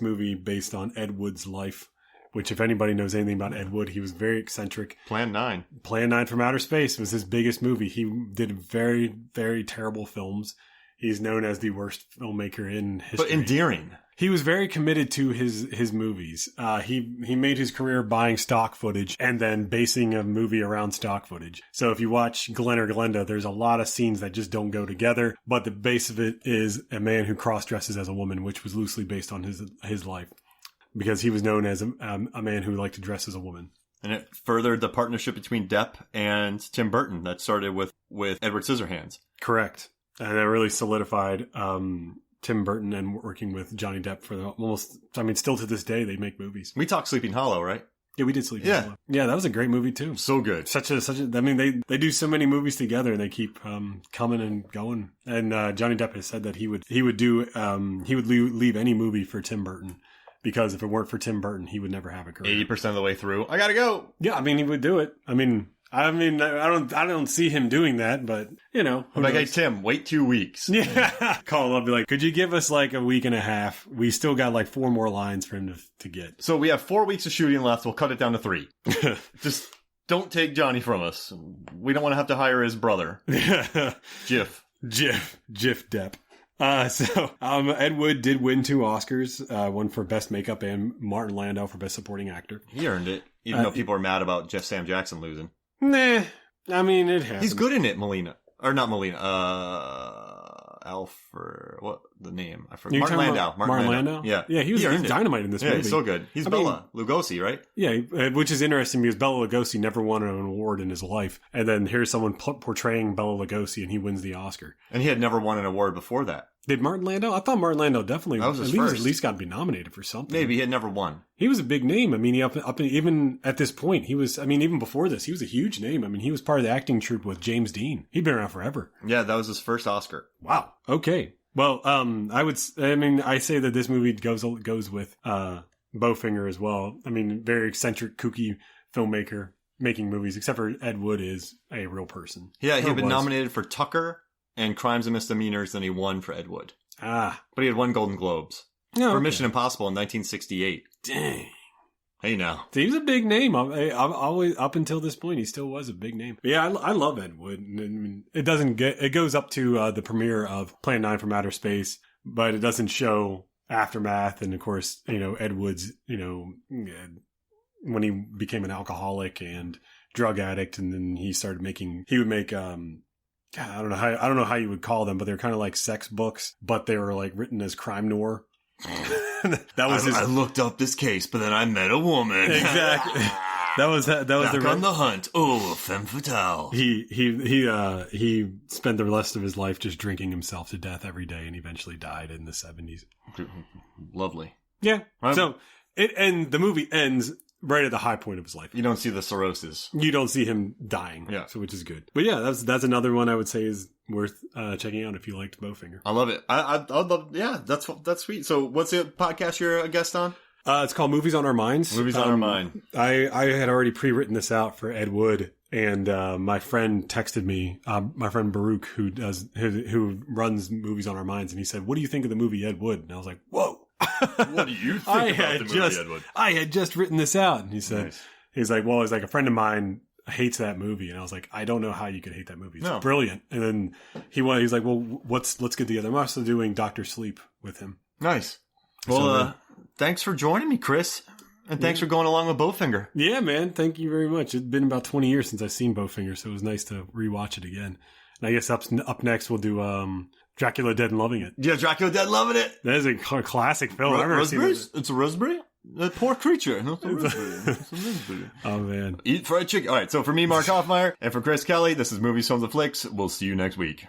movie based on Ed Wood's life, which if anybody knows anything about Ed Wood, he was very eccentric. Plan 9. Plan 9 from Outer Space was his biggest movie. He did very, very terrible films. He's known as the worst filmmaker in history. But endearing. He was very committed to his movies. He made his career buying stock footage and then basing a movie around stock footage. So if you watch Glenn or Glenda, there's a lot of scenes that just don't go together. But the base of it is a man who cross-dresses as a woman, which was loosely based on his life. Because he was known as a man who liked to dress as a woman. And it furthered the partnership between Depp and Tim Burton that started with Edward Scissorhands. Correct. And that really solidified Tim Burton and working with Johnny Depp for still to this day, they make movies. We talked Sleeping Hollow, right? Yeah, we did Sleeping Hollow. Yeah, that was a great movie too. So good. They do so many movies together and they keep coming and going. And Johnny Depp has said that he would leave any movie for Tim Burton. Because if it weren't for Tim Burton, he would never have a career. 80% of the way through, I gotta go. Yeah, he would do it. I don't see him doing that, but I'm like, hey Tim, wait 2 weeks. Yeah, call him up, be like, could you give us like a week and a half? We still got like 4 more lines for him to get. So we have 4 weeks of shooting left. We'll cut it down to 3. Just don't take Johnny from us. We don't want to have to hire his brother, Jiff Depp. Ed Wood did win 2 Oscars, one for Best Makeup and Martin Landau for Best Supporting Actor. He earned it, even though people are mad about Sam Jackson losing. Nah, it happens. He's good in it, Molina. Or not Molina, Alfred, what the name? I forgot. Martin Landau. Martin Landau? Yeah. Yeah, he's dynamite in this movie. Yeah, he's so good. He's Bela Lugosi, right? Yeah, which is interesting because Bela Lugosi never won an award in his life. And then here's someone portraying Bela Lugosi and he wins the Oscar. And he had never won an award before that. Did Martin Landau? I thought Martin Landau definitely that was his first. At least got to be nominated for something. Maybe he had never won. He was a big name. Even at this point, even before this, he was a huge name. He was part of the acting troupe with James Dean. He'd been around forever. Yeah, that was his first Oscar. Wow. Okay. Well, I say that this movie goes with Bowfinger as well. Very eccentric, kooky filmmaker making movies, except for Ed Wood is a real person. Yeah, he had been nominated for Tucker and Crimes and Misdemeanors, then he won for Ed Wood. But he had won Golden Globes for Mission Impossible in 1968. Dang. Hey, now. He was a big name. Always up until this point, he still was a big name. But yeah, I love Ed Wood. It goes up to the premiere of Plan 9 from Outer Space, but it doesn't show Aftermath. And of course, Ed Wood's, when he became an alcoholic and drug addict, and then he would make, I don't know how you would call them, but they're kind of like sex books, but they were like written as crime noir. I looked up this case, but then I met a woman. Exactly. That was on the hunt. Oh, femme fatale. He spent the rest of his life just drinking himself to death every day, and eventually died in the 70s. Lovely. Yeah. So the movie ends right at the high point of his life. You don't see the cirrhosis. You don't see him dying. Yeah. So which is good. But yeah, that's another one I would say is worth checking out if you liked Bowfinger. I love it. I'd love. Yeah, that's sweet. So what's the podcast you're a guest on? It's called Movies on Our Minds. Movies on Our Mind. I had already pre-written this out for Ed Wood, and my friend texted me, my friend Baruch, who runs Movies on Our Minds, and he said, "What do you think of the movie Ed Wood?" And I was like, "Whoa." What do you think about the movie Ed Wood? I had just written this out, and he said, nice. He's like, "Well, a friend of mine hates that movie," and I was like, "I don't know how you could hate that movie. It's brilliant." And then he's like, "Well, let's get together." I'm also doing Dr. Sleep with him. Nice. Well, thanks for joining me, Chris, and thanks for going along with Bowfinger. Yeah, man. Thank you very much. It's been about 20 years since I've seen Bowfinger, so it was nice to rewatch it again. And I guess up next we'll do Dracula Dead and Loving It. Yeah, Dracula Dead and Loving It. That is a classic film. I've never seen it. It's a raspberry? A poor creature. It's a raspberry. Oh, man. Eat fried chicken. All right, so for me, Mark Hoffmeyer, and for Chris Kelly, this is Movies, Films, and Flicks. We'll see you next week.